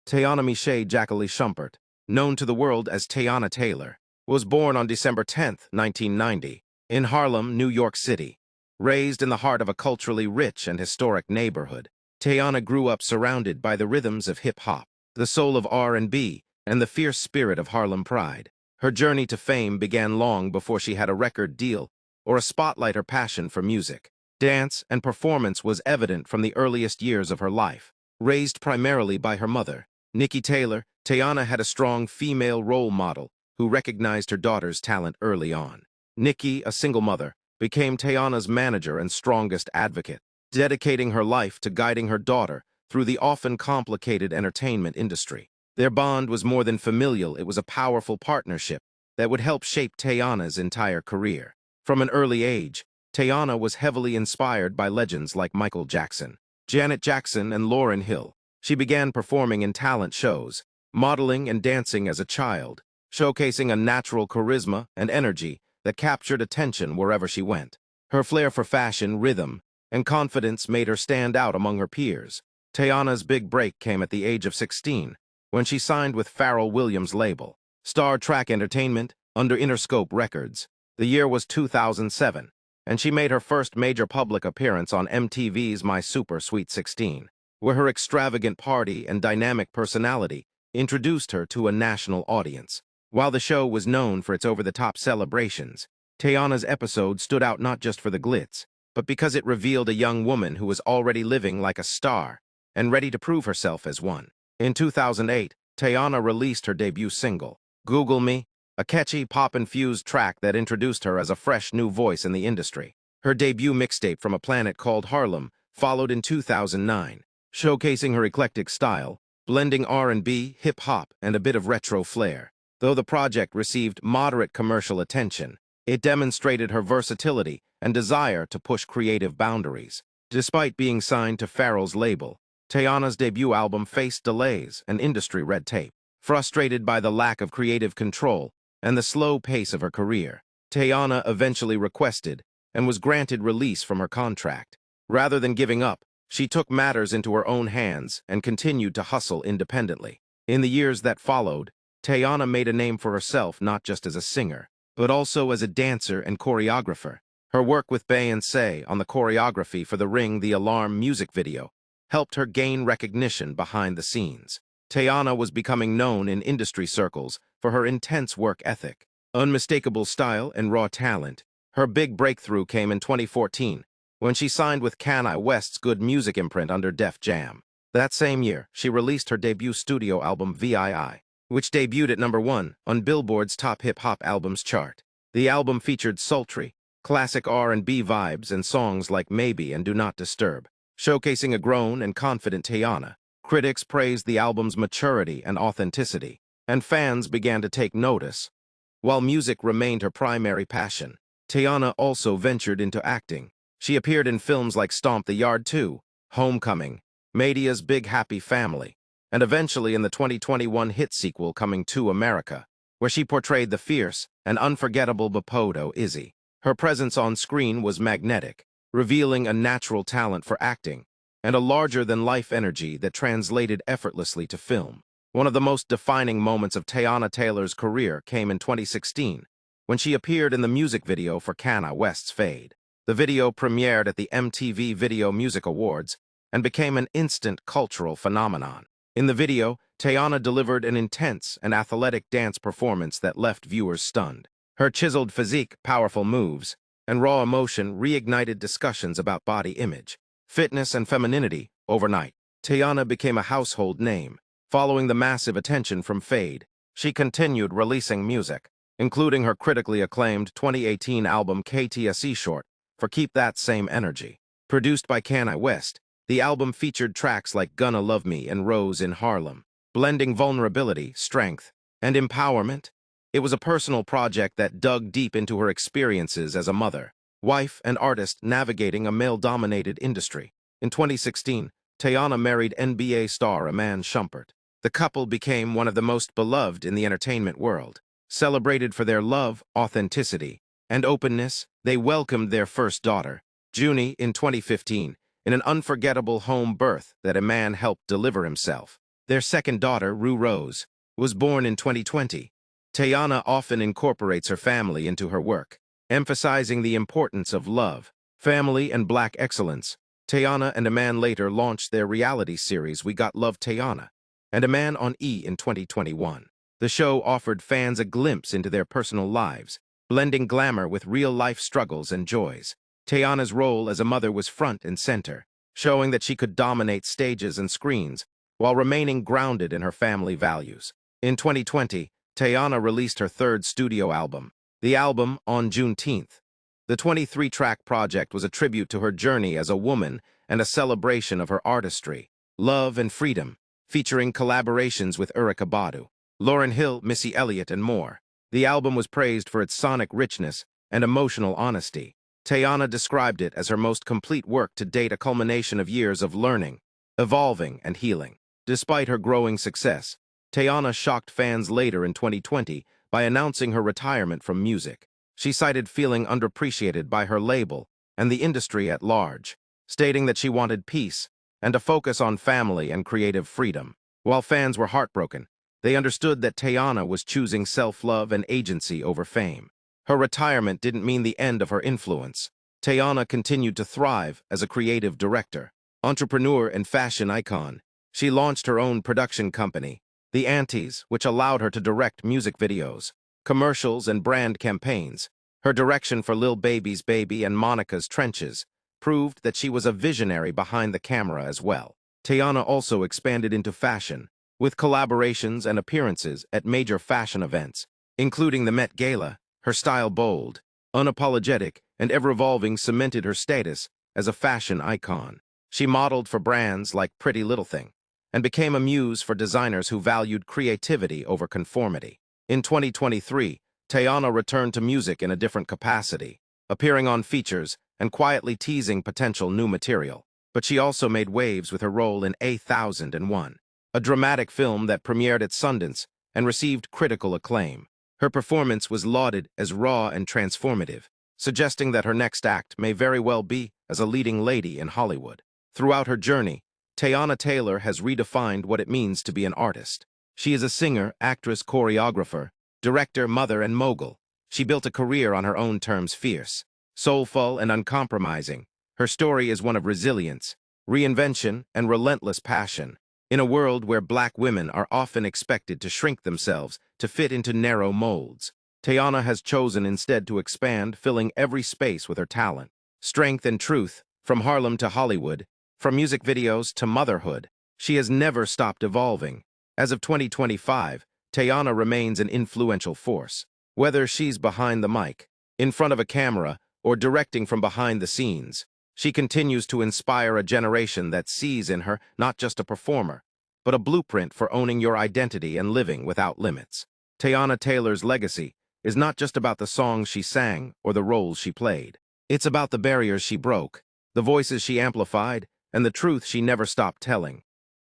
Teyana Jacqueline Schumpert, known to the world as Teyana Taylor, was born on December 10, 1990, in Harlem, New York City. Raised in the heart of a culturally rich and historic neighborhood, Teyana grew up surrounded by the rhythms of hip-hop, the soul of R&B, and the fierce spirit of Harlem pride. Her journey to fame began long before she had a record deal or a spotlight. Her passion for music, dance, and performance was evident from the earliest years of her life. Raised primarily by her mother, Nikki Taylor, Teyana had a strong female role model who recognized her daughter's talent early on. Nikki, a single mother, became Teyana's manager and strongest advocate, dedicating her life to guiding her daughter through the often complicated entertainment industry. Their bond was more than familial, it was a powerful partnership that would help shape Teyana's entire career. From an early age, Teyana was heavily inspired by legends like Michael Jackson, Janet Jackson, and Lauryn Hill. She began performing in talent shows, modeling and dancing as a child, showcasing a natural charisma and energy that captured attention wherever she went. Her flair for fashion, rhythm, and confidence made her stand out among her peers. Teyana's big break came at the age of 16, when she signed with Pharrell Williams' label, Star Trek Entertainment, under Interscope Records. The year was 2007, and she made her first major public appearance on MTV's My Super Sweet 16, where her extravagant party and dynamic personality introduced her to a national audience. While the show was known for its over-the-top celebrations, Teyana's episode stood out not just for the glitz, but because it revealed a young woman who was already living like a star and ready to prove herself as one. In 2008, Teyana released her debut single, Google Me, a catchy, pop-infused track that introduced her as a fresh new voice in the industry. Her debut mixtape, From a Planet Called Harlem, followed in 2009, showcasing her eclectic style, blending R&B, hip-hop, and a bit of retro flair. Though the project received moderate commercial attention, it demonstrated her versatility and desire to push creative boundaries. Despite being signed to Pharrell's label, Teyana's debut album faced delays and industry red tape. Frustrated by the lack of creative control and the slow pace of her career, Teyana eventually requested and was granted release from her contract. Rather than giving up, she took matters into her own hands and continued to hustle independently. In the years that followed, Teyana made a name for herself not just as a singer, but also as a dancer and choreographer. Her work with Beyoncé on the choreography for the Ring the Alarm music video helped her gain recognition behind the scenes. Teyana was becoming known in industry circles for her intense work ethic, unmistakable style, and raw talent. Her big breakthrough came in 2014, when she signed with Kanye West's Good Music imprint under Def Jam. That same year, she released her debut studio album, VII, which debuted at #1 on Billboard's Top Hip-Hop Albums chart. The album featured sultry, classic R&B vibes and songs like Maybe and Do Not Disturb, showcasing a grown and confident Teyana. Critics praised the album's maturity and authenticity, and fans began to take notice. While music remained her primary passion, Teyana also ventured into acting. She appeared in films like Stomp the Yard 2, Homecoming, Media's Big Happy Family, and eventually in the 2021 hit sequel Coming to America, where she portrayed the fierce and unforgettable Bepodo Izzy. Her presence on screen was magnetic, revealing a natural talent for acting and a larger-than-life energy that translated effortlessly to film. One of the most defining moments of Teyana Taylor's career came in 2016, when she appeared in the music video for Kanye West's Fade. The video premiered at the MTV Video Music Awards and became an instant cultural phenomenon. In the video, Teyana delivered an intense and athletic dance performance that left viewers stunned. Her chiseled physique, powerful moves, and raw emotion reignited discussions about body image, fitness, and femininity. Overnight, Teyana became a household name. Following the massive attention from Fade, she continued releasing music, including her critically acclaimed 2018 album KTSE Short for Keep That Same Energy. Produced by Kanye West, the album featured tracks like Gonna Love Me and Rose in Harlem, blending vulnerability, strength, and empowerment. It was a personal project that dug deep into her experiences as a mother, wife, and artist navigating a male-dominated industry. In 2016, Teyana married NBA star Iman Shumpert. The couple became one of the most beloved in the entertainment world. Celebrated for their love, authenticity, and openness, they welcomed their first daughter, Junie, in 2015, in an unforgettable home birth that Iman helped deliver himself. Their second daughter, Rue Rose, was born in 2020. Teyana often incorporates her family into her work, emphasizing the importance of love, family, and Black excellence. Teyana and a Man later launched their reality series We Got Love Teyana and A Man on E in 2021. The show offered fans a glimpse into their personal lives, blending glamour with real-life struggles and joys. Teyana's role as a mother was front and center, showing that she could dominate stages and screens while remaining grounded in her family values. In 2020, Teyana released her third studio album, the album On Juneteenth. The 23-track project was a tribute to her journey as a woman and a celebration of her artistry, love, and freedom, featuring collaborations with Erykah Badu, Lauryn Hill, Missy Elliott, and more. The album was praised for its sonic richness and emotional honesty. Teyana described it as her most complete work to date, a culmination of years of learning, evolving, and healing. Despite her growing success, Teyana shocked fans later in 2020 by announcing her retirement from music. She cited feeling underappreciated by her label and the industry at large, stating that she wanted peace and a focus on family and creative freedom. While fans were heartbroken, they understood that Teyana was choosing self-love and agency over fame. Her retirement didn't mean the end of her influence. Teyana continued to thrive as a creative director, entrepreneur, and fashion icon. She launched her own production company, The Aunties, which allowed her to direct music videos, commercials, and brand campaigns. Her direction for Lil Baby's Baby and Monica's Trenches proved that she was a visionary behind the camera as well. Teyana also expanded into fashion, with collaborations and appearances at major fashion events, including the Met Gala. Her style, bold, unapologetic, and ever-evolving, cemented her status as a fashion icon. She modeled for brands like Pretty Little Thing and became a muse for designers who valued creativity over conformity. In 2023, Teyana returned to music in a different capacity, appearing on features and quietly teasing potential new material. But she also made waves with her role in A1001, a dramatic film that premiered at Sundance and received critical acclaim. Her performance was lauded as raw and transformative, suggesting that her next act may very well be as a leading lady in Hollywood. Throughout her journey, Teyana Taylor has redefined what it means to be an artist. She is a singer, actress, choreographer, director, mother, and mogul. She built a career on her own terms, fierce, soulful, and uncompromising. Her story is one of resilience, reinvention, and relentless passion. In a world where Black women are often expected to shrink themselves to fit into narrow molds, Teyana has chosen instead to expand, filling every space with her talent, strength, and truth. From Harlem to Hollywood, from music videos to motherhood, she has never stopped evolving. As of 2025, Teyana remains an influential force. Whether she's behind the mic, in front of a camera, or directing from behind the scenes, she continues to inspire a generation that sees in her not just a performer, but a blueprint for owning your identity and living without limits. Teyana Taylor's legacy is not just about the songs she sang or the roles she played. It's about the barriers she broke, the voices she amplified, and the truth she never stopped telling.